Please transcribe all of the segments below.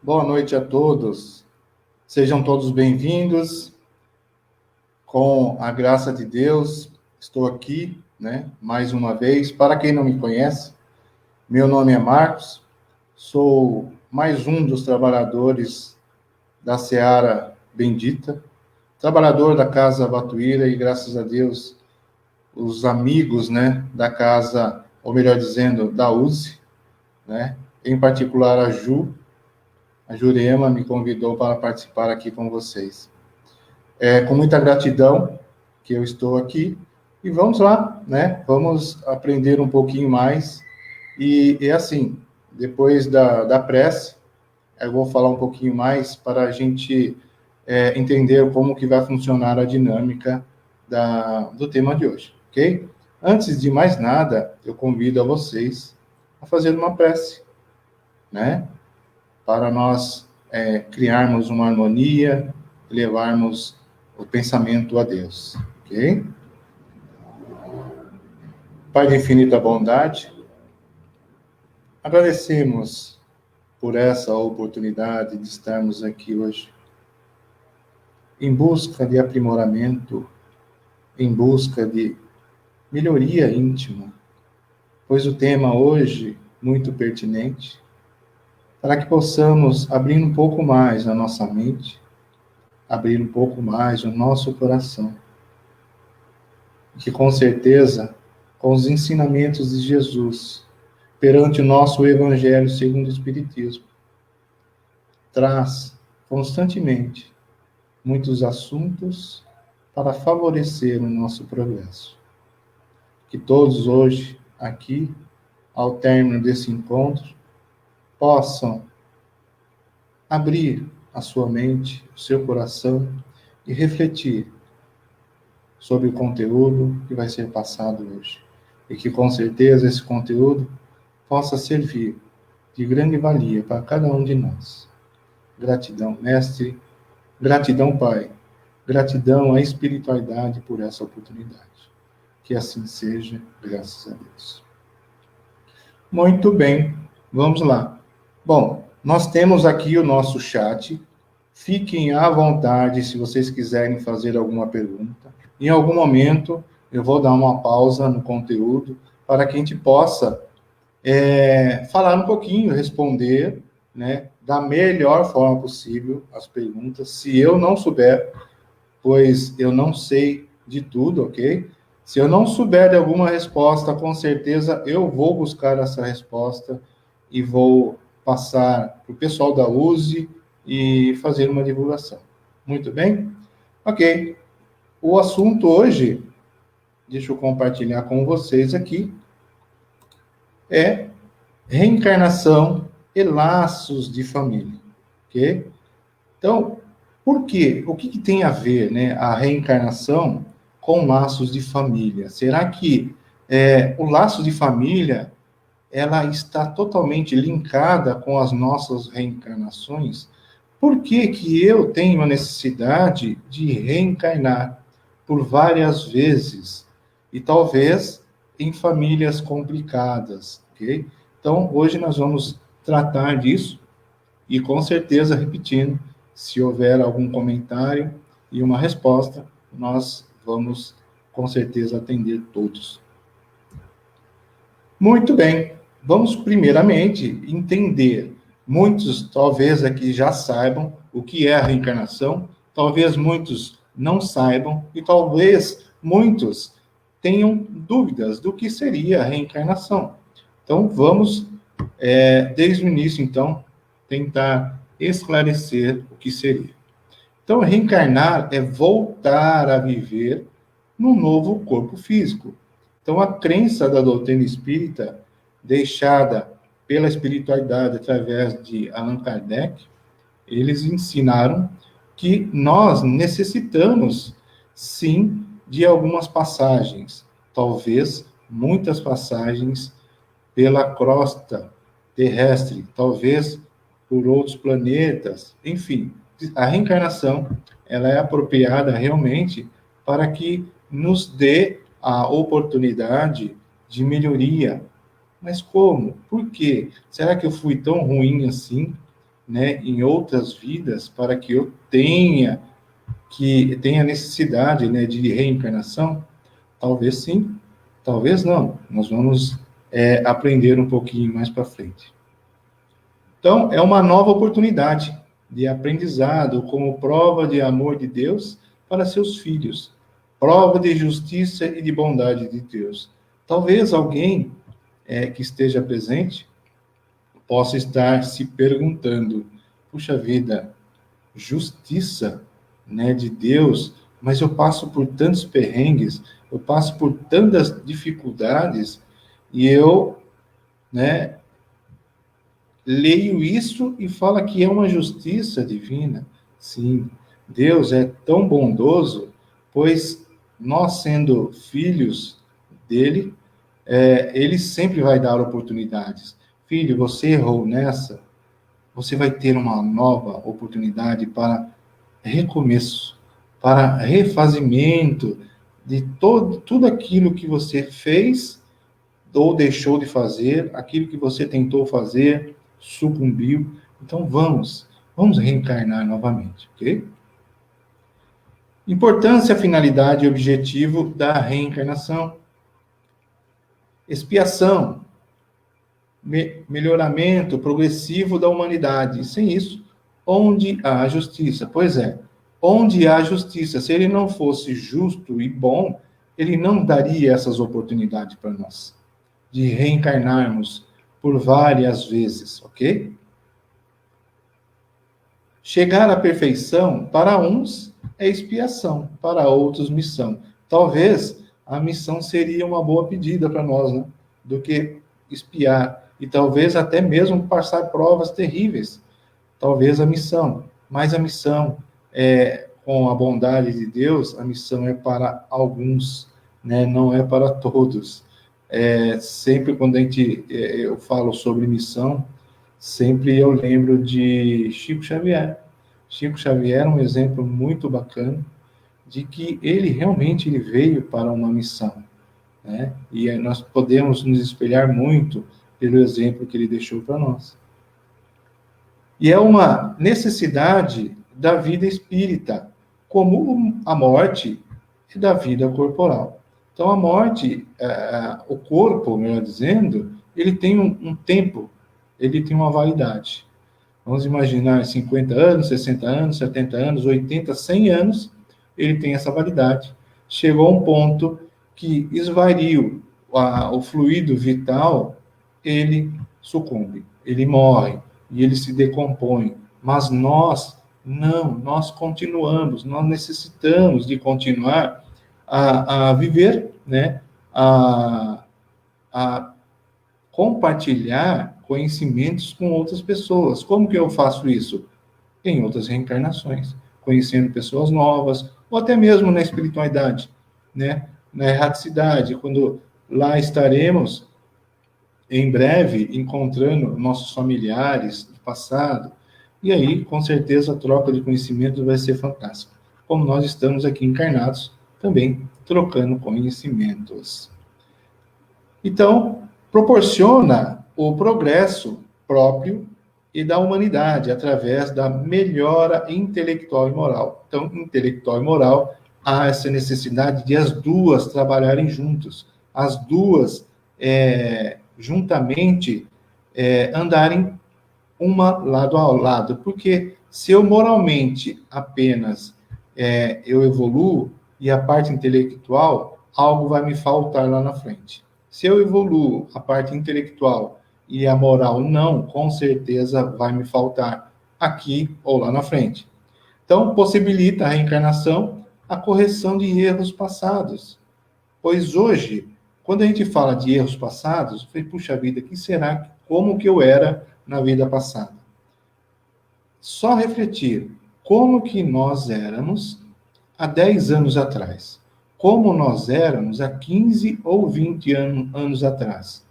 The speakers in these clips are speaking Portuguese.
Boa noite a todos. Sejam todos bem-vindos. Com a graça de Deus, estou aqui, mais uma vez. Para quem não me conhece, meu nome é Marcos. Sou mais um dos trabalhadores da Seara Bendita, trabalhador da Casa Batuíra e, graças a Deus, os amigos, da casa, ou melhor dizendo, da USE, em particular a Jurema me convidou para participar aqui com vocês. É com muita gratidão que eu estou aqui e vamos lá, Vamos aprender um pouquinho mais e assim, depois da prece, eu vou falar um pouquinho mais para a gente entender como que vai funcionar a dinâmica do tema de hoje, ok? Antes de mais nada, eu convido a vocês a fazer uma prece, Para nós criarmos uma harmonia, levarmos o pensamento a Deus, ok? Pai de infinita bondade, agradecemos por essa oportunidade de estarmos aqui hoje, em busca de aprimoramento, em busca de melhoria íntima, pois o tema hoje muito pertinente, para que possamos abrir um pouco mais a nossa mente, abrir um pouco mais o nosso coração, que com certeza, com os ensinamentos de Jesus, perante o nosso Evangelho segundo o Espiritismo, traz constantemente muitos assuntos para favorecer o nosso progresso. Que todos hoje, aqui, ao término desse encontro, possam abrir a sua mente, o seu coração e refletir sobre o conteúdo que vai ser passado hoje. E que, com certeza, esse conteúdo possa servir de grande valia para cada um de nós. Gratidão, Mestre. Gratidão, Pai. Gratidão à espiritualidade por essa oportunidade. Que assim seja, graças a Deus. Muito bem, vamos lá. Bom, nós temos aqui o nosso chat. Fiquem à vontade se vocês quiserem fazer alguma pergunta. Em algum momento, eu vou dar uma pausa no conteúdo para que a gente possa falar um pouquinho, responder, da melhor forma possível as perguntas. Se eu não souber, pois eu não sei de tudo, ok? Se eu não souber de alguma resposta, com certeza eu vou buscar essa resposta e vou passar para o pessoal da USE e fazer uma divulgação. Muito bem? Ok. O assunto hoje, deixa eu compartilhar com vocês aqui, é reencarnação e laços de família, ok? Então, por quê? O que tem a ver, a reencarnação com laços de família? Será que o laço de família ela está totalmente linkada com as nossas reencarnações? Por que que eu tenho a necessidade de reencarnar por várias vezes? E talvez em famílias complicadas, ok? Então, hoje nós vamos tratar disso e, com certeza, repetindo, se houver algum comentário e uma resposta, nós vamos, com certeza, atender todos. Muito bem. Vamos, primeiramente, entender. Muitos, talvez, aqui já saibam o que é a reencarnação, talvez muitos não saibam, e talvez muitos tenham dúvidas do que seria a reencarnação. Então, vamos, desde o início, então, tentar esclarecer o que seria. Então, reencarnar é voltar a viver num novo corpo físico. Então, a crença da doutrina espírita, deixada pela espiritualidade através de Allan Kardec, eles ensinaram que nós necessitamos, sim, de algumas passagens, talvez muitas passagens pela crosta terrestre, talvez por outros planetas, enfim, a reencarnação ela é apropriada realmente para que nos dê a oportunidade de melhoria. Mas como? Por quê? Será que eu fui tão ruim assim né, em outras vidas para que eu tenha necessidade, né, de reencarnação? Talvez sim, talvez não. Nós vamos aprender um pouquinho mais para frente. Então, é uma nova oportunidade de aprendizado como prova de amor de Deus para seus filhos, prova de justiça e de bondade de Deus. Talvez alguém que esteja presente possa estar se perguntando: puxa vida, justiça, né, de Deus, mas eu passo por tantos perrengues, eu passo por tantas dificuldades e eu, né, leio isso e fala que é uma justiça divina. Sim, Deus é tão bondoso, pois nós, sendo filhos dele, ele sempre vai dar oportunidades. Filho, você errou nessa, você vai ter uma nova oportunidade para recomeço, para refazimento de tudo aquilo que você fez ou deixou de fazer, aquilo que você tentou fazer, sucumbiu. Então vamos reencarnar novamente, ok? Importância, finalidade e objetivo da reencarnação. Expiação, melhoramento progressivo da humanidade. Sem isso, onde há justiça? Pois é, onde há justiça, se ele não fosse justo e bom, ele não daria essas oportunidades para nós, de reencarnarmos por várias vezes, ok? Chegar à perfeição, para uns, é expiação, para outros, missão. Talvez a missão seria uma boa pedida para nós, né? Do que expiar. E talvez até mesmo passar provas terríveis. Talvez a missão. Mas a missão, com a bondade de Deus, a missão é para alguns, né? Não é para todos. Sempre quando eu falo sobre missão, sempre eu lembro de Chico Xavier. Chico Xavier é um exemplo muito bacana de que ele realmente veio para uma missão, né? E nós podemos nos espelhar muito pelo exemplo que ele deixou para nós. E é uma necessidade da vida espírita, como a morte e da vida corporal. Então, a morte, o corpo, melhor dizendo, ele tem um tempo, ele tem uma validade. Vamos imaginar 50 anos, 60 anos, 70 anos, 80, 100 anos, ele tem essa validade. Chegou a um ponto que esvariu o fluido vital, ele sucumbe, ele morre e ele se decompõe. Mas nós, não, nós continuamos, nós necessitamos de continuar a viver, né? A compartilhar conhecimentos com outras pessoas. Como que eu faço isso? Em outras reencarnações, conhecendo pessoas novas, ou até mesmo na espiritualidade, né? Na erraticidade, quando lá estaremos em breve encontrando nossos familiares do passado, e aí, com certeza, a troca de conhecimento vai ser fantástica. Como nós estamos aqui encarnados, também trocando conhecimentos. Então, proporciona o progresso próprio e da humanidade através da melhora intelectual e moral. Então, intelectual e moral, há essa necessidade de as duas trabalharem juntos, as duas juntamente andarem uma lado ao lado, porque se eu moralmente apenas eu evoluo e a parte intelectual, algo vai me faltar lá na frente. Se eu evoluo a parte intelectual e a moral não, com certeza vai me faltar aqui ou lá na frente. Então, possibilita a reencarnação, a correção de erros passados. Pois hoje, quando a gente fala de erros passados, eu falei, puxa vida, como que eu era na vida passada? Só refletir como que nós éramos há 10 anos atrás. Como nós éramos há 15 ou 20 anos atrás.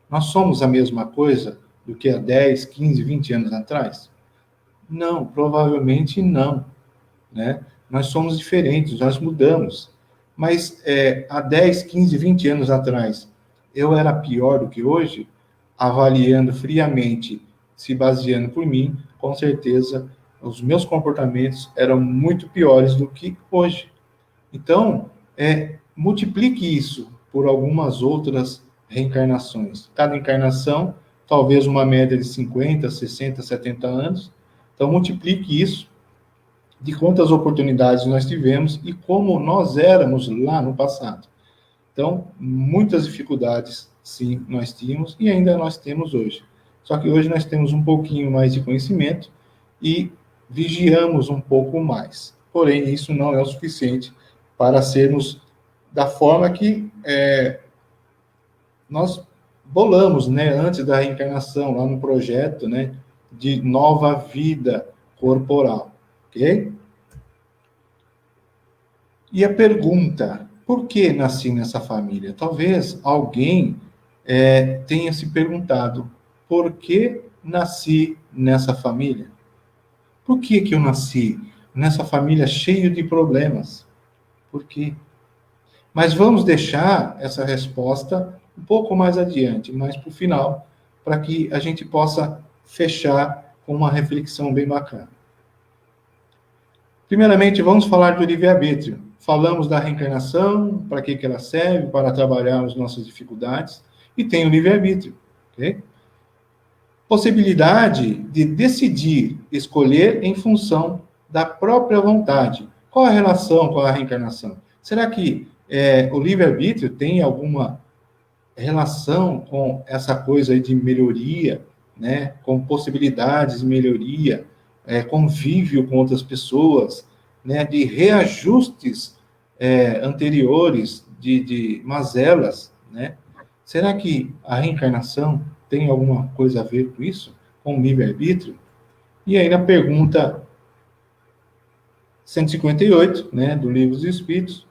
Nós somos a mesma coisa do que há 10, 15, 20 anos atrás? Não, provavelmente não, né? Nós somos diferentes, nós mudamos. Mas há 10, 15, 20 anos atrás, eu era pior do que hoje? Avaliando friamente se baseando por mim, com certeza os meus comportamentos eram muito piores do que hoje. Então, multiplique isso por algumas outras reencarnações. Cada encarnação, talvez uma média de 50, 60, 70 anos. Então, multiplique isso de quantas oportunidades nós tivemos e como nós éramos lá no passado. Então, muitas dificuldades, sim, nós tínhamos e ainda nós temos hoje. Só que hoje nós temos um pouquinho mais de conhecimento e vigiamos um pouco mais. Porém, isso não é o suficiente para sermos da forma que nós bolamos, né, antes da reencarnação, lá no projeto, né, de nova vida corporal, ok? E a pergunta, por que nasci nessa família? Talvez alguém tenha se perguntado, por que nasci nessa família? Por que eu nasci nessa família cheia de problemas? Por quê? Mas vamos deixar essa resposta um pouco mais adiante, mais para o final, para que a gente possa fechar com uma reflexão bem bacana. Primeiramente, vamos falar do livre-arbítrio. Falamos da reencarnação, para que ela serve, para trabalhar as nossas dificuldades, e tem o livre-arbítrio. Okay? Possibilidade de decidir, escolher em função da própria vontade. Qual a relação com a reencarnação? Será que o livre-arbítrio tem alguma relação com essa coisa aí de melhoria, né? Com possibilidades de melhoria, convívio com outras pessoas, né? De reajustes anteriores, de mazelas, né? Será que a reencarnação tem alguma coisa a ver com isso? Com o livre-arbítrio? E aí na pergunta 158, né, do Livro dos Espíritos,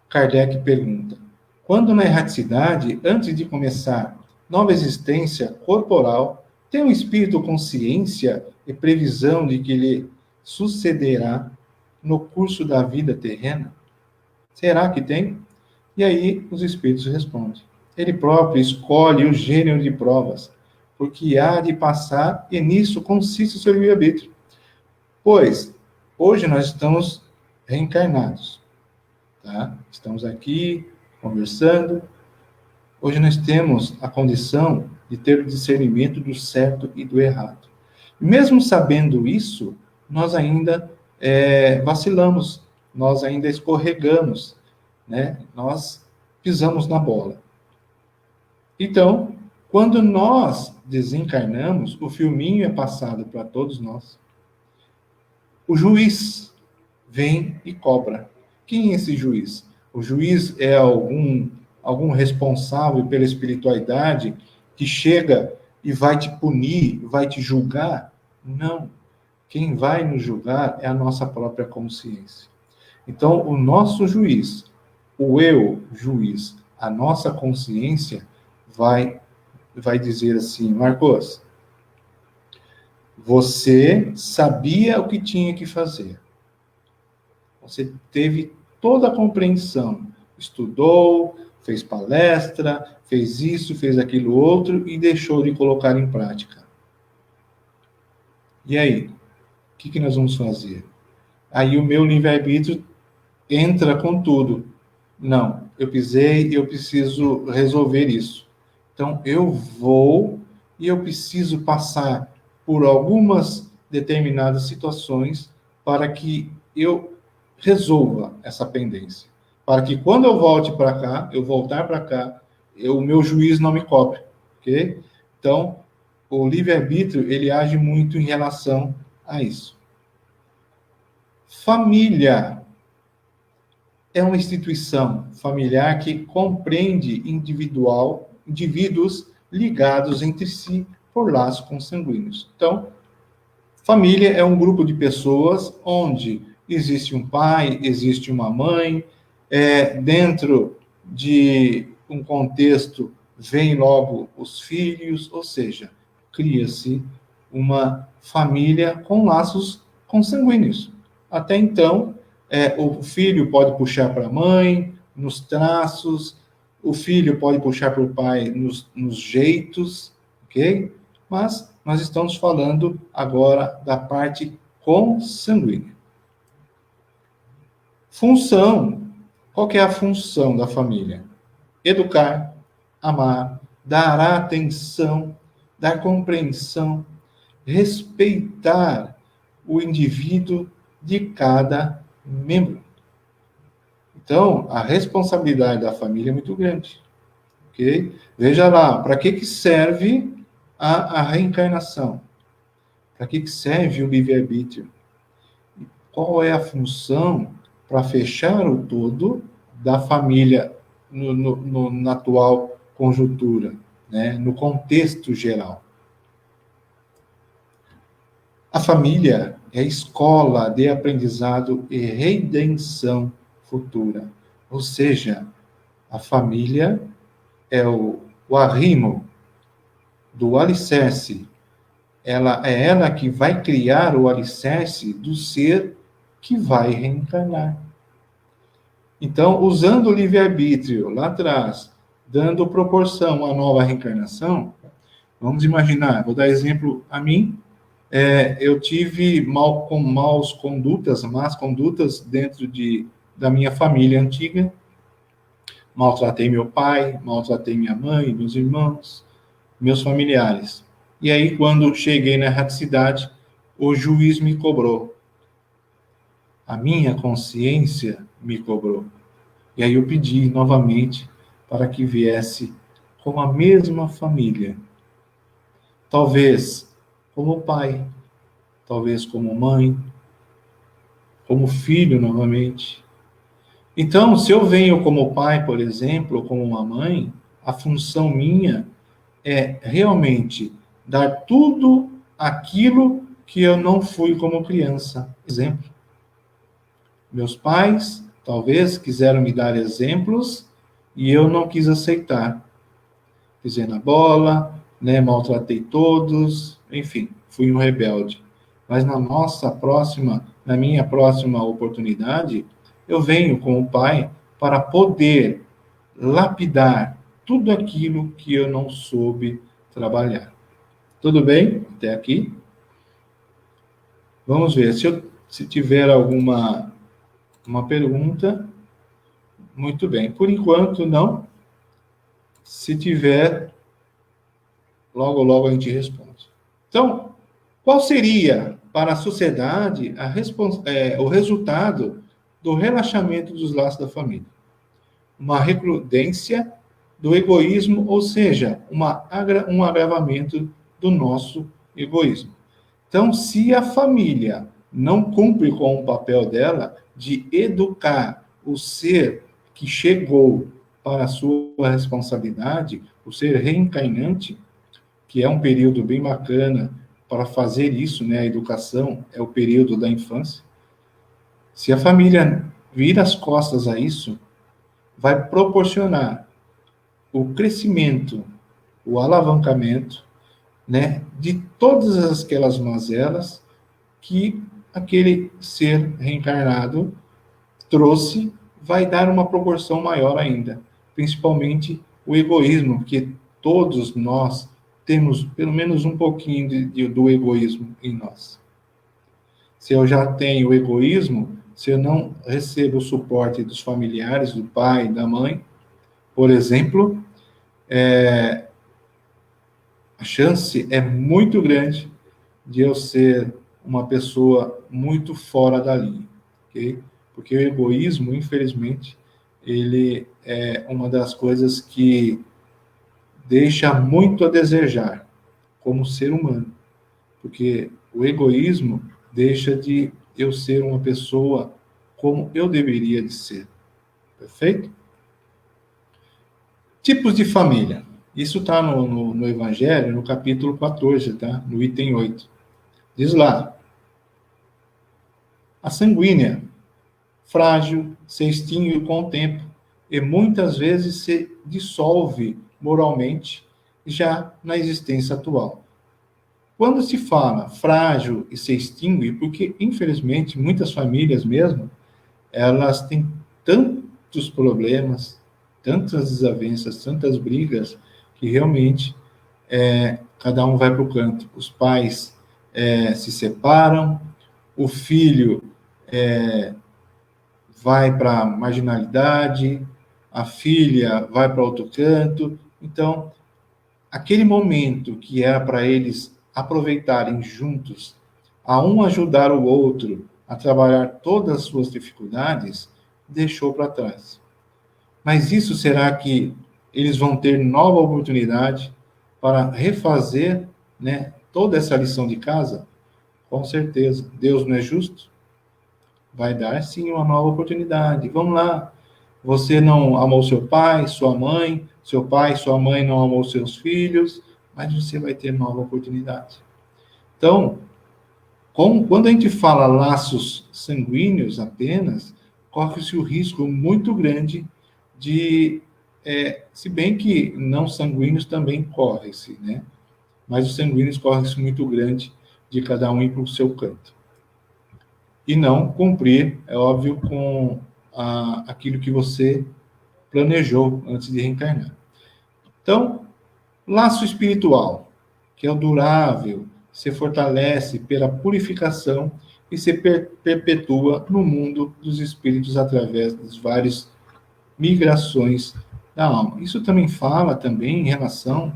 Kardec pergunta: quando na erraticidade, antes de começar nova existência corporal, tem o espírito consciência e previsão de que lhe sucederá no curso da vida terrena? Será que tem? E aí os espíritos respondem: ele próprio escolhe o gênero de provas, porque há de passar, e nisso consiste o seu livre-arbítrio. Pois, hoje nós estamos reencarnados, tá? Estamos aqui conversando. Hoje nós temos a condição de ter o discernimento do certo e do errado. Mesmo sabendo isso, nós ainda vacilamos, nós ainda escorregamos, né? Nós pisamos na bola. Então, quando nós desencarnamos, o filminho é passado para todos nós. O juiz vem e cobra. Quem é esse juiz? O juiz é algum responsável pela espiritualidade que chega e vai te punir, vai te julgar? Não. Quem vai nos julgar é a nossa própria consciência. Então, o nosso juiz, o eu, juiz, a nossa consciência vai dizer assim: Marcos, você sabia o que tinha que fazer. Você teve toda a compreensão, estudou, fez palestra, fez isso, fez aquilo outro e deixou de colocar em prática. E aí? O que nós vamos fazer? Aí o meu livre-arbítrio entra com tudo. Não, eu pisei e eu preciso resolver isso. Então, eu vou e eu preciso passar por algumas determinadas situações para que eu resolva essa pendência. Para que quando eu volte para cá, eu voltar para cá, o meu juiz não me cobre, ok? Então, o livre-arbítrio, ele age muito em relação a isso. Família é uma instituição familiar que compreende indivíduos ligados entre si por laços consanguíneos. Então, família é um grupo de pessoas onde existe um pai, existe uma mãe, dentro de um contexto vem logo os filhos, ou seja, cria-se uma família com laços consanguíneos. Até então, o filho pode puxar para a mãe, nos traços, o filho pode puxar para o pai nos jeitos, ok? Mas nós estamos falando agora da parte consanguínea. Função. Qual que é a função da família? Educar, amar, dar atenção, dar compreensão, respeitar o indivíduo de cada membro. Então, a responsabilidade da família é muito grande. Ok? Veja lá, para que serve a reencarnação? Para que serve o livre-arbítrio? Qual é a função para fechar o todo da família na atual conjuntura, né? No contexto geral? A família é a escola de aprendizado e redenção futura. Ou seja, a família é o arrimo do alicerce. Ela é ela que vai criar o alicerce do ser que vai reencarnar. Então, usando o livre-arbítrio lá atrás, dando proporção à nova reencarnação, vamos imaginar, vou dar exemplo a mim, eu tive más condutas dentro da minha família antiga, maltratei meu pai, maltratei minha mãe, meus irmãos, meus familiares. E aí, quando cheguei na erraticidade, o juiz me cobrou. A minha consciência me cobrou. E aí eu pedi novamente para que viesse com a mesma família. Talvez como pai, talvez como mãe, como filho novamente. Então, se eu venho como pai, por exemplo, ou como uma mãe, a função minha é realmente dar tudo aquilo que eu não fui como criança. Exemplo. Meus pais, talvez, quiseram me dar exemplos e eu não quis aceitar. Pisei na bola, né, maltratei todos, enfim, fui um rebelde. Mas na minha próxima oportunidade, eu venho com o pai para poder lapidar tudo aquilo que eu não soube trabalhar. Tudo bem? Até aqui? Vamos ver. Se tiver alguma uma pergunta, muito bem. Por enquanto, não. Se tiver, logo a gente responde. Então, qual seria para a sociedade o resultado do relaxamento dos laços da família? Uma recrudescência do egoísmo, ou seja, um agravamento do nosso egoísmo. Então, se a família não cumpre com o papel dela de educar o ser que chegou para a sua responsabilidade, o ser reencarnante, que é um período bem bacana para fazer isso, né? A educação é o período da infância. Se a família vira as costas a isso, vai proporcionar o crescimento, o alavancamento, né, de todas aquelas mazelas que aquele ser reencarnado trouxe, vai dar uma proporção maior ainda, principalmente o egoísmo, que todos nós temos pelo menos um pouquinho do egoísmo em nós. Se eu já tenho egoísmo, se eu não recebo o suporte dos familiares, do pai, da mãe, por exemplo, a chance é muito grande de eu ser uma pessoa muito fora da linha, ok? Porque o egoísmo, infelizmente, ele é uma das coisas que deixa muito a desejar como ser humano, porque o egoísmo deixa de eu ser uma pessoa como eu deveria de ser, perfeito? Tipos de família. Isso está no Evangelho, no capítulo 14, tá? No item 8. Diz lá, a sanguínea, frágil, se extingue com o tempo e muitas vezes se dissolve moralmente já na existência atual. Quando se fala frágil e se extingue, porque infelizmente muitas famílias mesmo, elas têm tantos problemas, tantas desavenças, tantas brigas, que realmente cada um vai para o canto. Os pais se separam, o filho vai para a marginalidade, a filha vai para outro canto. Então, aquele momento que era para eles aproveitarem juntos, a um ajudar o outro a trabalhar todas as suas dificuldades, deixou para trás. Mas isso será que eles vão ter nova oportunidade para refazer, né, toda essa lição de casa? Com certeza. Deus não é justo? Vai dar sim uma nova oportunidade. Vamos lá. Você não amou seu pai, sua mãe, seu pai, sua mãe não amou seus filhos, mas você vai ter nova oportunidade. Então, quando a gente fala laços sanguíneos apenas, corre-se o risco muito grande de, se bem que não sanguíneos também corre-se, né? Mas os sanguíneos corre-se muito grande de cada um ir para o seu canto. E não cumprir, é óbvio, com aquilo que você planejou antes de reencarnar. Então, laço espiritual, que é o durável, se fortalece pela purificação e se perpetua no mundo dos espíritos através das várias migrações da alma. Isso também fala também em relação,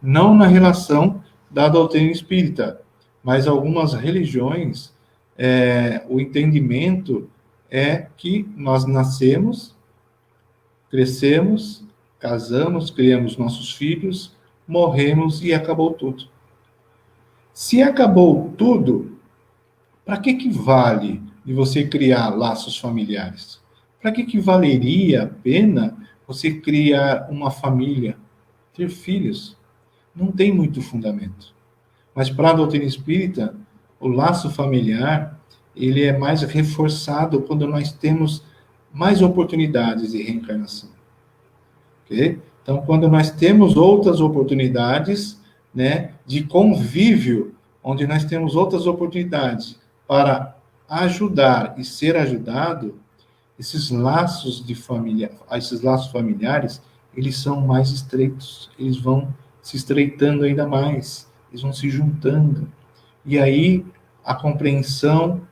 não na relação da doutrina espírita, mas algumas religiões, o entendimento é que nós nascemos, crescemos, casamos, criamos nossos filhos, morremos e acabou tudo. Se acabou tudo, para que vale de você criar laços familiares? Para que valeria a pena você criar uma família, ter filhos? Não tem muito fundamento. Mas para a doutrina espírita, o laço familiar, ele é mais reforçado quando nós temos mais oportunidades de reencarnação. Okay? Então, quando nós temos outras oportunidades, né, de convívio, onde nós temos outras oportunidades para ajudar e ser ajudado, esses laços de família, esses laços familiares, eles são mais estreitos, eles vão se estreitando ainda mais, eles vão se juntando. E aí a compreensão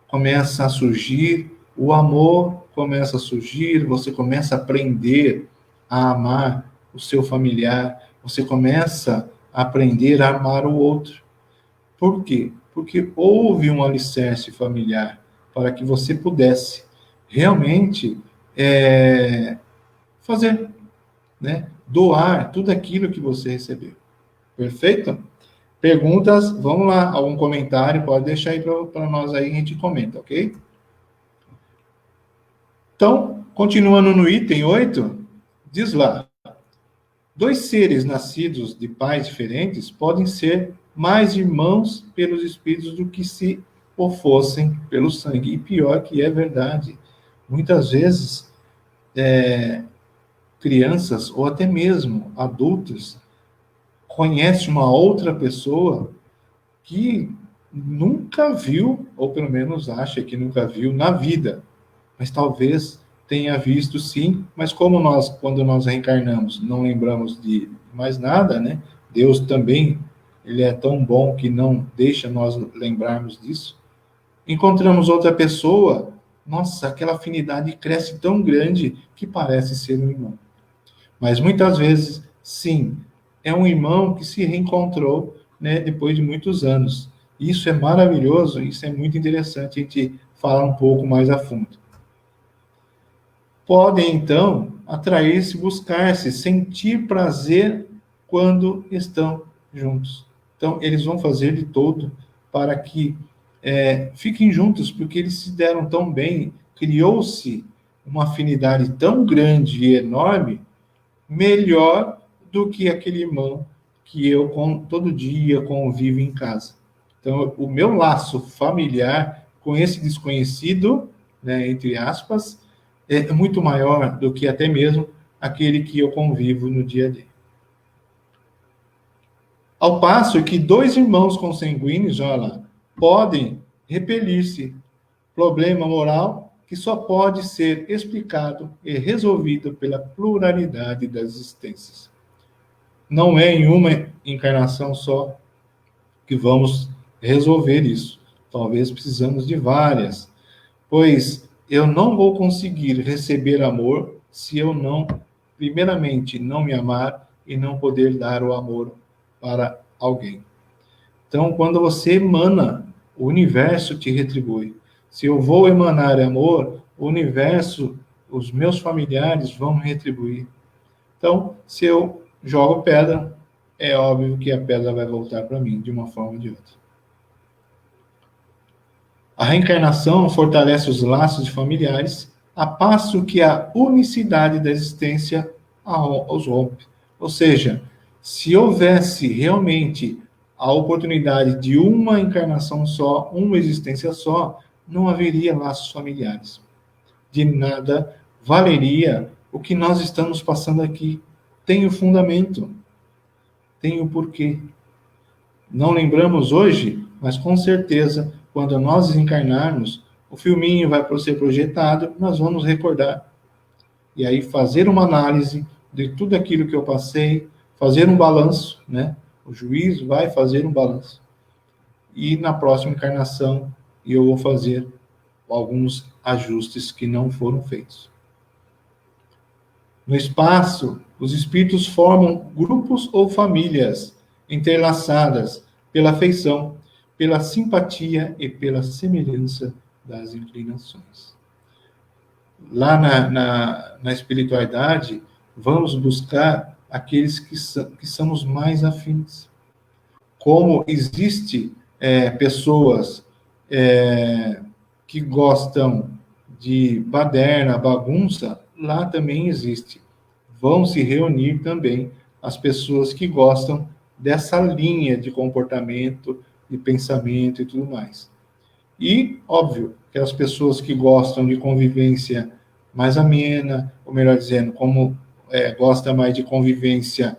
começa a surgir, o amor começa a surgir, você começa a aprender a amar o seu familiar, você começa a aprender a amar o outro. Por quê? Porque houve um alicerce familiar para que você pudesse realmente fazer, né? Doar tudo aquilo que você recebeu. Perfeito? Perguntas? Vamos lá, algum comentário? Pode deixar aí para nós aí, a gente comenta, ok? Então, continuando no item 8, diz lá: dois seres nascidos de pais diferentes podem ser mais irmãos pelos espíritos do que se o fossem pelo sangue. E pior que é verdade. Muitas vezes, crianças ou até mesmo adultos conhecem uma outra pessoa que nunca viu, ou pelo menos acha que nunca viu na vida, mas talvez tenha visto sim, mas como nós, quando nós reencarnamos, não lembramos de mais nada, né? Deus também, ele é tão bom que não deixa nós lembrarmos disso. Encontramos outra pessoa, nossa, aquela afinidade cresce tão grande que parece ser um irmão. Mas muitas vezes, sim, é um irmão que se reencontrou, né, depois de muitos anos. Isso é maravilhoso, isso é muito interessante a gente falar um pouco mais a fundo. Podem, então, atrair-se, buscar-se, sentir prazer quando estão juntos. Então, eles vão fazer de todo para que fiquem juntos, porque eles se deram tão bem, criou-se uma afinidade tão grande e enorme, melhor do que aquele irmão que eu todo dia convivo em casa. Então, o meu laço familiar com esse desconhecido, né, entre aspas, é muito maior do que até mesmo aquele que eu convivo no dia a dia. Ao passo que dois irmãos consanguíneos, olha lá, podem repelir-se. Problema moral que só pode ser explicado e resolvido pela pluralidade das existências. não é em uma encarnação só que vamos resolver isso. Talvez precisamos de várias, pois eu não vou conseguir receber amor se eu não, primeiramente, não me amar e não poder dar o amor para alguém. Então, quando você emana, o universo te retribui. Se eu vou emanar amor, o universo, os meus familiares vão me retribuir. Então, se eu jogo pedra, é óbvio que a pedra vai voltar para mim, de uma forma ou de outra. A reencarnação fortalece os laços de familiares, a passo que a unicidade da existência os rompe. Ou seja, se houvesse realmente a oportunidade de uma encarnação só, uma existência só, não haveria laços familiares. De nada valeria o que nós estamos passando aqui. Tem o fundamento, tem o porquê. Não lembramos hoje, mas com certeza, quando nós desencarnarmos, o filminho vai ser projetado, nós vamos recordar. E aí fazer uma análise de tudo aquilo que eu passei, fazer um balanço, né? O juízo vai fazer um balanço. E na próxima encarnação, eu vou fazer alguns ajustes que não foram feitos. No espaço, os espíritos formam grupos ou famílias entrelaçadas pela afeição, pela simpatia e pela semelhança das inclinações. Lá na espiritualidade, vamos buscar aqueles que somos mais afins. Como existe pessoas que gostam de baderna, bagunça, lá também existe. Vão se reunir também as pessoas que gostam dessa linha de comportamento, de pensamento e tudo mais. E, óbvio, que as pessoas que gostam de convivência mais amena, ou melhor dizendo, como gosta mais de convivência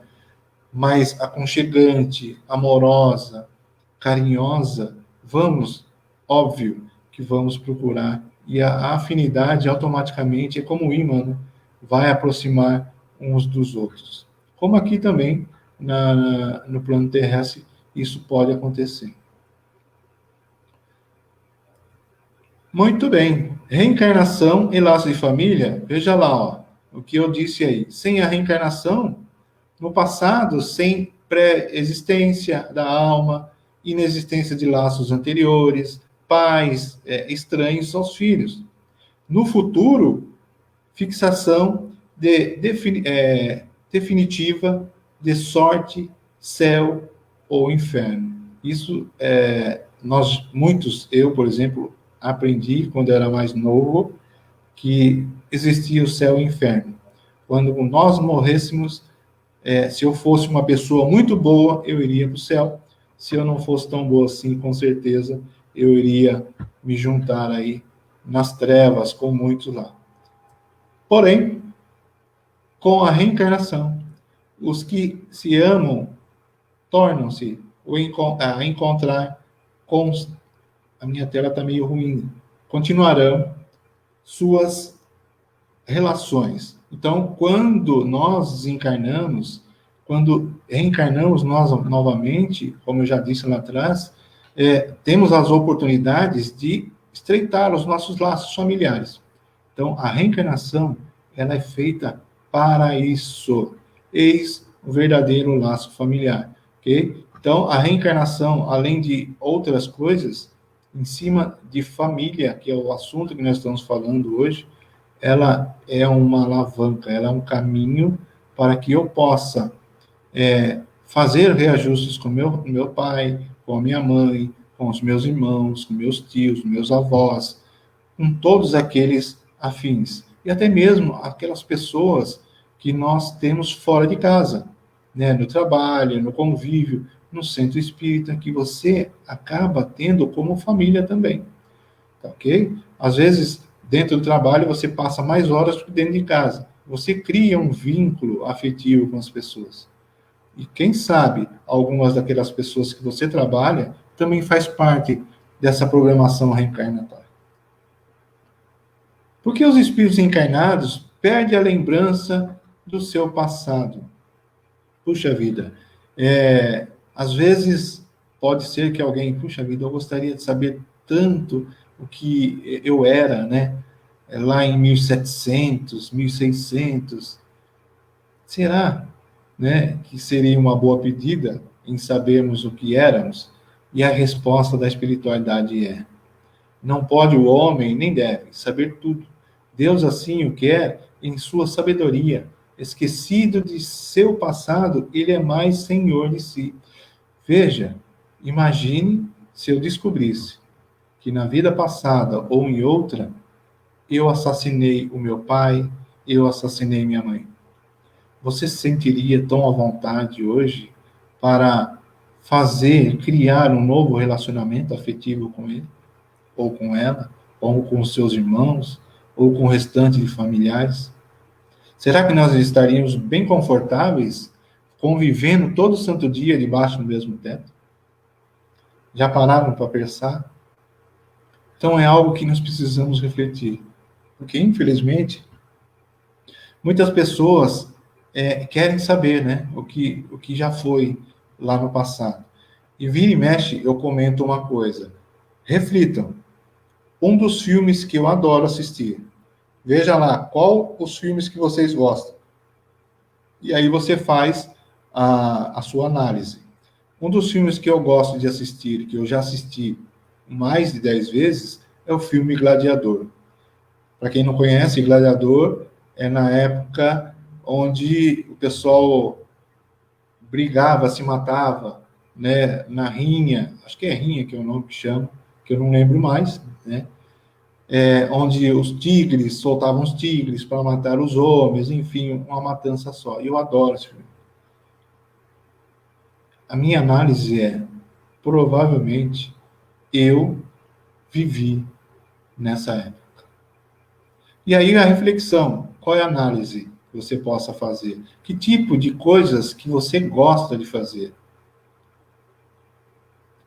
mais aconchegante, amorosa, carinhosa, vamos, óbvio, que vamos procurar. E a afinidade automaticamente é como imã, né? Vai aproximar uns dos outros. Como aqui também, no plano terrestre, isso pode acontecer. Muito bem. Reencarnação e laço de família. Veja lá, ó, o que eu disse aí. Sem a reencarnação, no passado, sem pré-existência da alma, inexistência de laços anteriores, pais estranhos aos filhos. No futuro, fixação definitiva de sorte, céu ou inferno. Isso, muitos, eu, por exemplo, aprendi quando era mais novo, que existia o céu e o inferno. Quando nós morrêssemos, se eu fosse uma pessoa muito boa, eu iria para o céu. Se eu não fosse tão boa assim, com certeza, eu iria me juntar aí nas trevas com muitos lá. Porém, com a reencarnação, os que se amam tornam-se a encontrar com... A minha tela está meio ruim. Continuarão suas relações. Então, quando nós desencarnamos, quando reencarnamos nós novamente, como eu já disse lá atrás, temos as oportunidades de estreitar os nossos laços familiares. Então, a reencarnação, ela é feita para isso. Eis o verdadeiro laço familiar, ok? Então, a reencarnação, além de outras coisas, em cima de família, que é o assunto que nós estamos falando hoje, ela é uma alavanca, ela é um caminho para que eu possa fazer reajustes com meu pai, com a minha mãe, com os meus irmãos, com meus tios, meus avós, com todos aqueles afins. E até mesmo aquelas pessoas que nós temos fora de casa, né? No trabalho, no convívio, no centro espírita, que você acaba tendo como família também. Tá, ok? Às vezes, dentro do trabalho, você passa mais horas do que dentro de casa. Você cria um vínculo afetivo com as pessoas. E quem sabe, algumas daquelas pessoas que você trabalha também faz parte dessa programação reencarnatória. Porque os espíritos encarnados perdem a lembrança do seu passado. Puxa vida, às vezes pode ser que alguém, puxa vida, eu gostaria de saber tanto o que eu era, né? Lá em 1700, 1600. Será, né, que seria uma boa pedida em sabermos o que éramos? E a resposta da espiritualidade é: não pode o homem, nem deve, saber tudo. Deus assim o quer em sua sabedoria. Esquecido de seu passado, ele é mais senhor de si. Veja, imagine se eu descobrisse que na vida passada ou em outra, eu assassinei o meu pai, eu assassinei minha mãe. Você se sentiria tão à vontade hoje para criar um novo relacionamento afetivo com ele? Ou com ela, ou com os seus irmãos, ou com o restante de familiares? Será que nós estaríamos bem confortáveis convivendo todo santo dia debaixo do mesmo teto? Já pararam para pensar? Então é algo que nós precisamos refletir. Porque, infelizmente, muitas pessoas querem saber, né, o que já foi lá no passado. E vira e mexe, eu comento uma coisa. Reflitam. Um dos filmes que eu adoro assistir. Veja lá, qual os filmes que vocês gostam. E aí você faz a sua análise. Um dos filmes que eu gosto de assistir, que eu já assisti mais de 10 vezes, é o filme Gladiador. Para quem não conhece, Gladiador é na época onde o pessoal brigava, se matava, né, na rinha, acho que é rinha que é o nome que chama, que eu não lembro mais, né? Onde os tigres soltavam os tigres para matar os homens, enfim, uma matança só. E eu adoro esse filme. A minha análise é, provavelmente, eu vivi nessa época. E aí a reflexão, qual é a análise que você possa fazer? Que tipo de coisas que você gosta de fazer?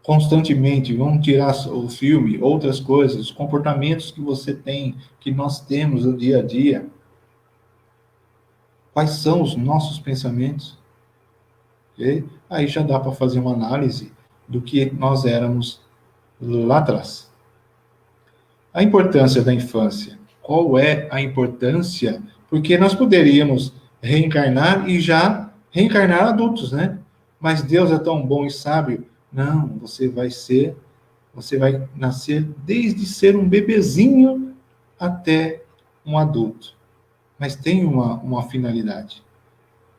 Constantemente, vamos tirar o filme, outras coisas, os comportamentos que você tem, que nós temos no dia a dia. Quais são os nossos pensamentos? Okay? Aí já dá para fazer uma análise do que nós éramos lá atrás. A importância da infância. Qual é a importância? Porque nós poderíamos reencarnar e já reencarnar adultos, né? Mas Deus é tão bom e sábio. Não, você vai nascer desde ser um bebezinho até um adulto. Mas tem uma finalidade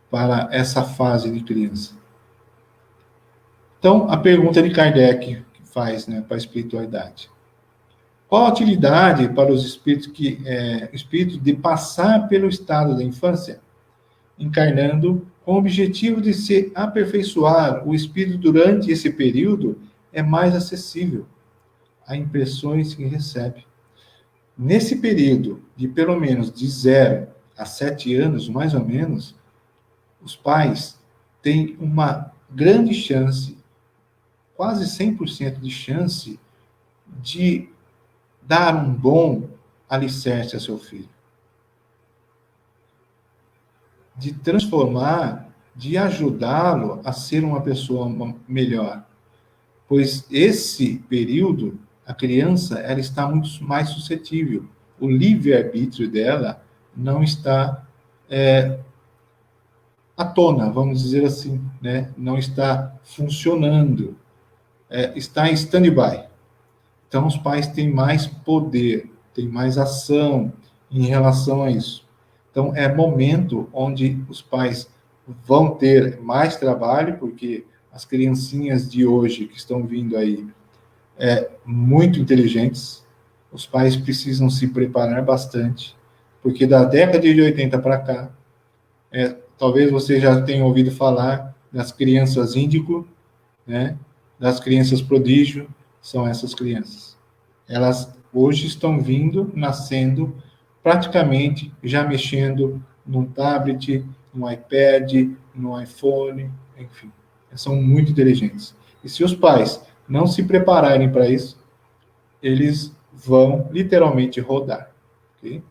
para essa fase de criança. Então, a pergunta de Kardec que faz, né, para a espiritualidade. Qual a utilidade para os espíritos de passar pelo estado da infância, encarnando com o objetivo de se aperfeiçoar? O espírito, durante esse período, é mais acessível a impressões que recebe. Nesse período, de pelo menos de 0 a 7 anos, mais ou menos, os pais têm uma grande chance, quase 100% de chance, de dar um bom alicerce a seu filho. De transformar, de ajudá-lo a ser uma pessoa melhor. Pois esse período, a criança, ela está muito mais suscetível. O livre-arbítrio dela não está à tona, vamos dizer assim, né? Não está funcionando, está em stand-by. Então, os pais têm mais poder, têm mais ação em relação a isso. Então, é momento onde os pais vão ter mais trabalho, porque as criancinhas de hoje que estão vindo aí muito inteligentes, os pais precisam se preparar bastante, porque da década de 80 para cá, talvez você já tenha ouvido falar das crianças índigo, né? Das crianças prodígio, são essas crianças. Elas hoje estão vindo, nascendo, praticamente já mexendo num tablet, no iPad, no iPhone, enfim. São muito inteligentes. E se os pais não se prepararem para isso, eles vão literalmente rodar. Okay?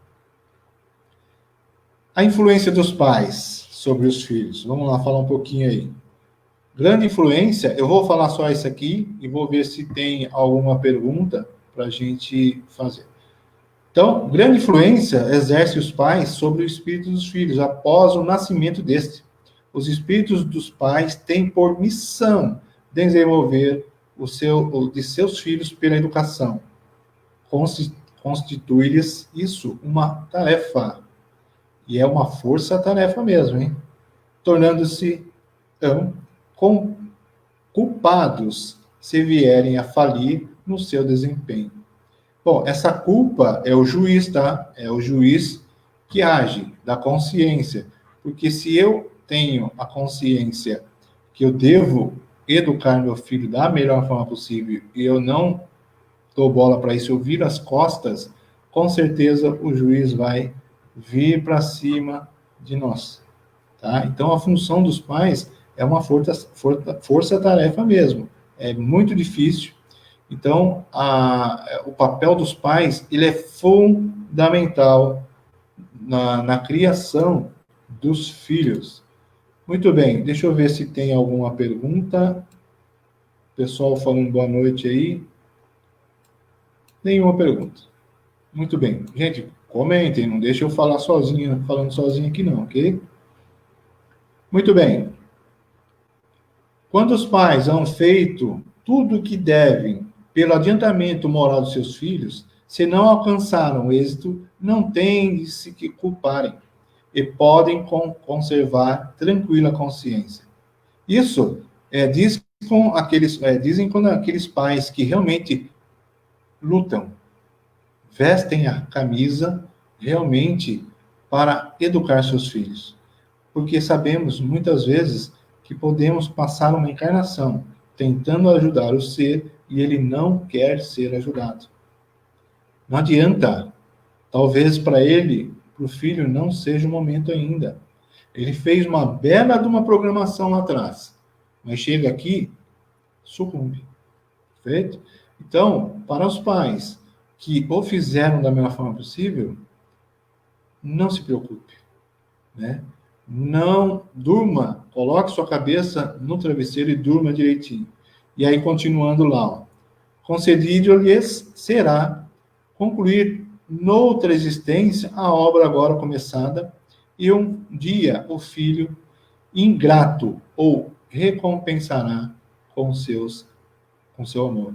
A influência dos pais sobre os filhos. Vamos lá falar um pouquinho aí. Grande influência, eu vou falar só isso aqui e vou ver se tem alguma pergunta para a gente fazer. Então, grande influência exerce os pais sobre o espírito dos filhos após o nascimento deste. Os espíritos dos pais têm por missão desenvolver de seus filhos pela educação. Constitui-lhes isso uma tarefa. E é uma força-tarefa mesmo, hein? Tornando-se, então, culpados se vierem a falir no seu desempenho. Bom, essa culpa é o juiz, tá? É o juiz que age, da consciência. Porque se eu tenho a consciência que eu devo educar meu filho da melhor forma possível e eu não dou bola para isso, eu viro as costas, com certeza o juiz vai vir para cima de nós, tá? Então, a função dos pais é uma força-tarefa mesmo. É muito difícil. Então, o papel dos pais, ele é fundamental na criação dos filhos. Muito bem, deixa eu ver se tem alguma pergunta. Pessoal falando boa noite aí. Nenhuma pergunta. Muito bem. Gente, comentem, não deixe eu falar sozinho, falando sozinho aqui não, ok? Muito bem. Quando os pais hão feito tudo o que devem pelo adiantamento moral dos seus filhos, se não alcançaram êxito, não têm de se culparem e podem conservar tranquila consciência. Isso dizem quando aqueles pais que realmente lutam, vestem a camisa realmente para educar seus filhos. Porque sabemos, muitas vezes, que podemos passar uma encarnação tentando ajudar o ser e ele não quer ser ajudado. Não adianta. Talvez para ele, para o filho, não seja o momento ainda. Ele fez uma bela de uma programação lá atrás, mas chega aqui, sucumbe. Perfeito? Então, para os pais que o fizeram da melhor forma possível, não se preocupe, né? Não durma, coloque sua cabeça no travesseiro e durma direitinho. E aí, continuando lá, ó. Concedido-lhes será concluir noutra existência a obra agora começada, e um dia o filho ingrato ou recompensará com seu amor. Ou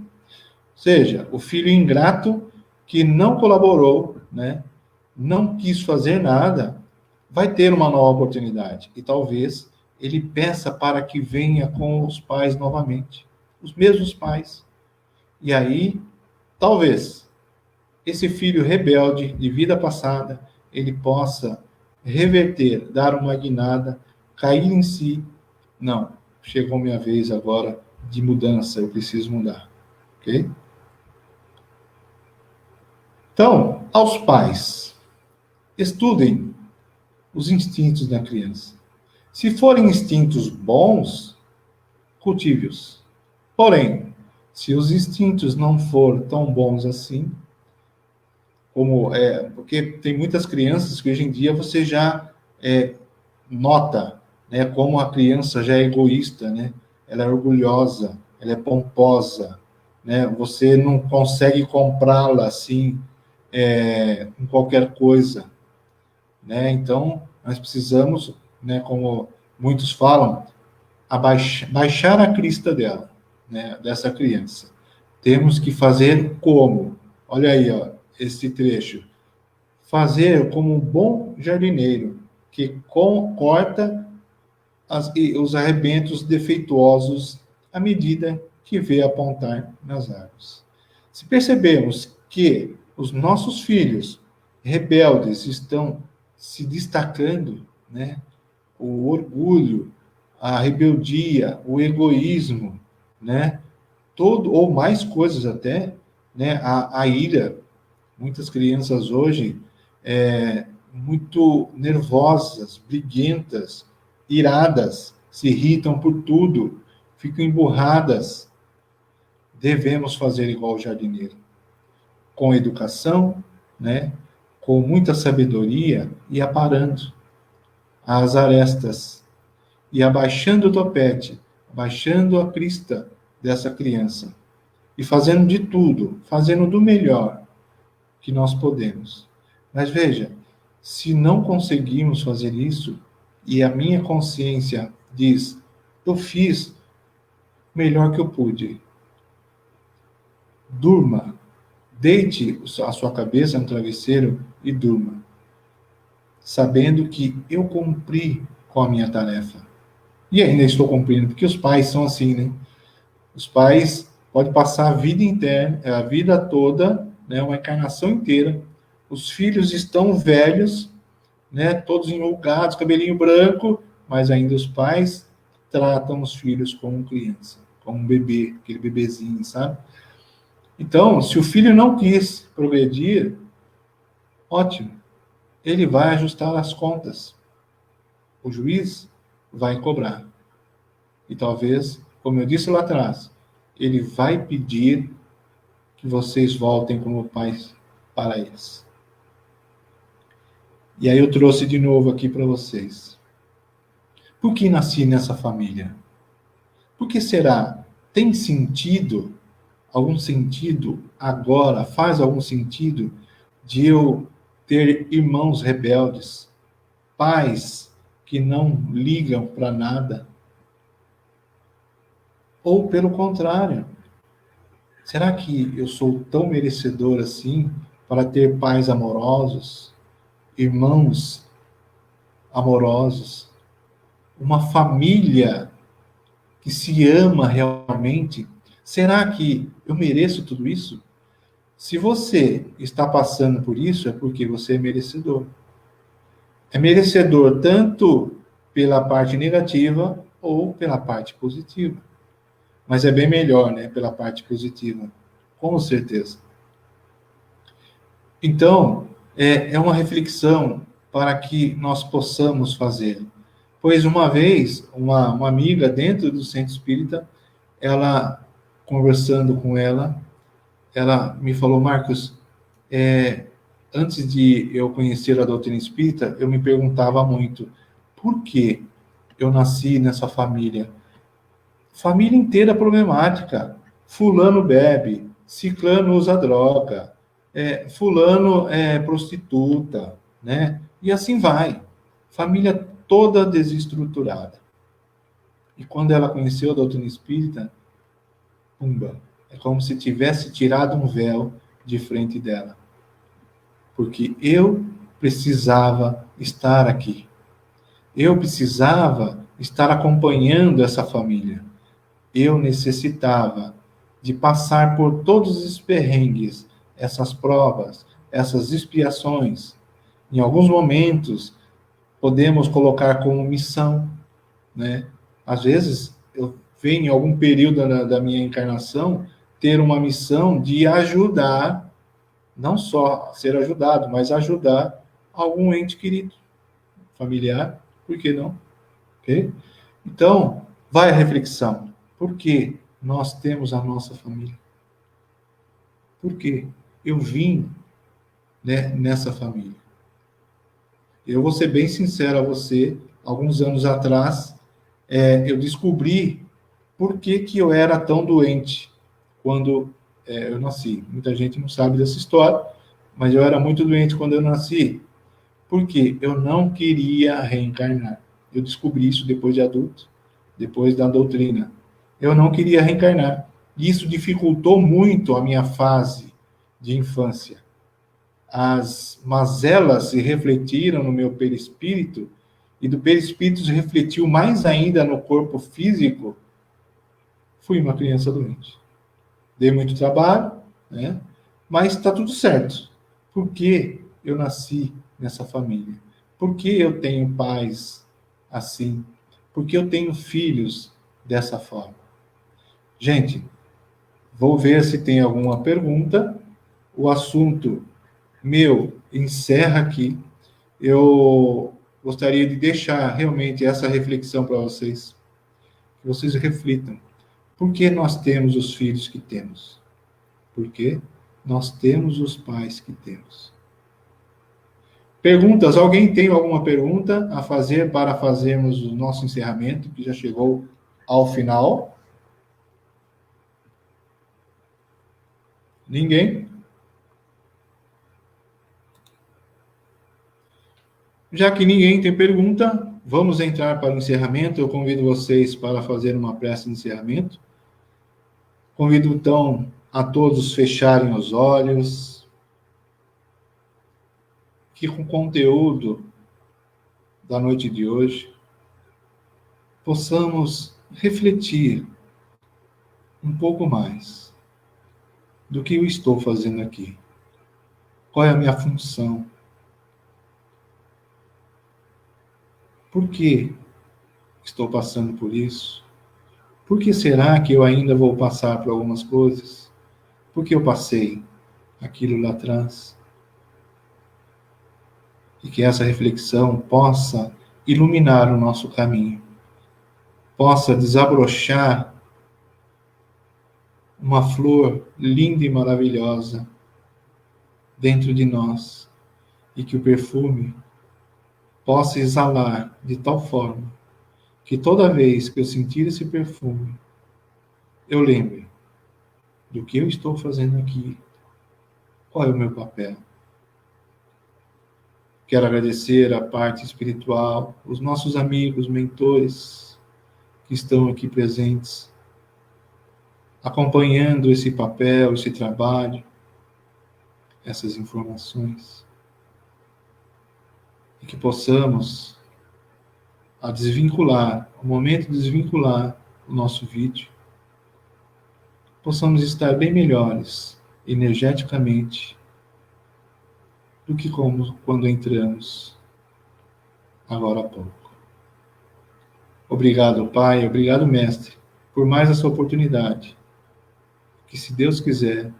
seja, o filho ingrato que não colaborou, né, não quis fazer nada, vai ter uma nova oportunidade. E talvez ele peça para que venha com os pais novamente. Os mesmos pais. E aí, talvez, esse filho rebelde de vida passada, ele possa reverter, dar uma guinada, cair em si. Não, chegou minha vez agora de mudança, eu preciso mudar. Ok? Então, aos pais, estudem os instintos da criança. Se forem instintos bons, cultive-os. Porém, se os instintos não forem tão bons assim, porque tem muitas crianças que hoje em dia você já nota, né, como a criança já é egoísta, né? Ela é orgulhosa, ela é pomposa, né? Você não consegue comprá-la assim com qualquer coisa, né? Então, nós precisamos, né, como muitos falam, baixar a crista dela, né, dessa criança. Temos que fazer como? Olha aí, ó, esse trecho. Fazer como um bom jardineiro, que corta os arrebentos defeituosos à medida que vê apontar nas árvores. Se percebemos que os nossos filhos rebeldes estão se destacando, né? O orgulho, a rebeldia, o egoísmo, né? Todo ou mais coisas até, né? A ira. Muitas crianças hoje muito nervosas, briguentas, iradas, se irritam por tudo, ficam emburradas. Devemos fazer igual o jardineiro, com educação, né? Com muita sabedoria e aparando. as arestas e abaixando o topete, abaixando a crista dessa criança e fazendo de tudo, fazendo do melhor que nós podemos. Mas veja, se não conseguimos fazer isso e a minha consciência diz, eu fiz o melhor que eu pude, durma, deite a sua cabeça no travesseiro e durma, sabendo que eu cumpri com a minha tarefa. E ainda estou cumprindo, porque os pais são assim, né? Os pais podem passar a vida inteira, a vida toda, né, uma encarnação inteira. Os filhos estão velhos, né, todos enrugados, cabelinho branco, mas ainda os pais tratam os filhos como criança, como um bebê, aquele bebezinho, sabe? Então, se o filho não quis progredir, ótimo, ele vai ajustar as contas. O juiz vai cobrar. E talvez, como eu disse lá atrás, ele vai pedir que vocês voltem como pais para eles. E aí eu trouxe de novo aqui para vocês. Por que nasci nessa família? Por que será? Tem sentido, algum sentido agora, faz algum sentido de eu ter irmãos rebeldes, pais que não ligam para nada? Ou pelo contrário, será que eu sou tão merecedor assim para ter pais amorosos, irmãos amorosos, uma família que se ama realmente? Será que eu mereço tudo isso? Se você está passando por isso, é porque você é merecedor. É merecedor tanto pela parte negativa ou pela parte positiva. Mas é bem melhor, né, pela parte positiva, com certeza. Então, é uma reflexão para que nós possamos fazer. Pois uma vez, uma amiga dentro do centro espírita, ela, conversando com ela me falou, Marcos, antes de eu conhecer a doutrina espírita, eu me perguntava muito, por que eu nasci nessa família? Família inteira problemática. Fulano bebe, ciclano usa droga, fulano é prostituta, né? E assim vai. Família toda desestruturada. E quando ela conheceu a doutrina espírita, pumba, é como se tivesse tirado um véu de frente dela. Porque eu precisava estar aqui. Eu precisava estar acompanhando essa família. Eu necessitava de passar por todos os perrengues, essas provas, essas expiações. Em alguns momentos, podemos colocar como missão, né? Às vezes, eu venho em algum período da minha encarnação ter uma missão de ajudar, não só ser ajudado, mas ajudar algum ente querido, familiar, por que não? Ok? Então, vai a reflexão. Por que nós temos a nossa família? Por que eu vim, né, nessa família? Eu vou ser bem sincero a você, alguns anos atrás, eu descobri por que que eu era tão doente quando eu nasci. Muita gente não sabe dessa história, mas eu era muito doente quando eu nasci. Porque eu não queria reencarnar. Eu descobri isso depois de adulto, depois da doutrina. Eu não queria reencarnar. Isso dificultou muito a minha fase de infância. As mazelas se refletiram no meu perispírito, e do perispírito se refletiu mais ainda no corpo físico. Fui uma criança doente. Dei muito trabalho, né? Mas está tudo certo. Por que eu nasci nessa família? Por que eu tenho pais assim? Por que eu tenho filhos dessa forma? Gente, vou ver se tem alguma pergunta. O assunto meu encerra aqui. Eu gostaria de deixar realmente essa reflexão para vocês. Que vocês reflitam. Por que nós temos os filhos que temos? Por que nós temos os pais que temos? Perguntas? Alguém tem alguma pergunta a fazer para fazermos o nosso encerramento, que já chegou ao final? Ninguém? Já que ninguém tem pergunta, vamos entrar para o encerramento. Eu convido vocês para fazer uma prece de encerramento. Convido, então, a todos fecharem os olhos, que com o conteúdo da noite de hoje possamos refletir um pouco mais do que eu estou fazendo aqui. Qual é a minha função? Por que estou passando por isso? Por que será que eu ainda vou passar por algumas coisas? Por que eu passei aquilo lá atrás? E que essa reflexão possa iluminar o nosso caminho, possa desabrochar uma flor linda e maravilhosa dentro de nós, e que o perfume possa exalar de tal forma que toda vez que eu sentir esse perfume, eu lembre do que eu estou fazendo aqui, qual é o meu papel. Quero agradecer a parte espiritual, os nossos amigos, mentores que estão aqui presentes, acompanhando esse papel, esse trabalho, essas informações. E que possamos, a desvincular, no momento de desvincular o nosso vídeo, possamos estar bem melhores, energeticamente, do que como quando entramos agora há pouco. Obrigado, Pai, obrigado, Mestre, por mais essa oportunidade. Que, se Deus quiser,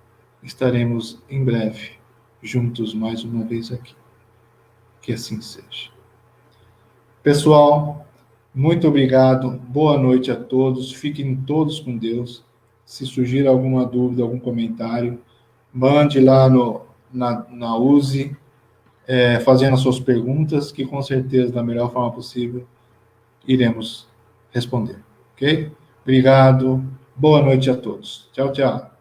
estaremos em breve juntos mais uma vez aqui. Que assim seja. Pessoal, muito obrigado. Boa noite a todos. Fiquem todos com Deus. Se surgir alguma dúvida, algum comentário, mande lá na USE, fazendo as suas perguntas, que com certeza, da melhor forma possível, iremos responder. Ok? Obrigado. Boa noite a todos. Tchau, tchau.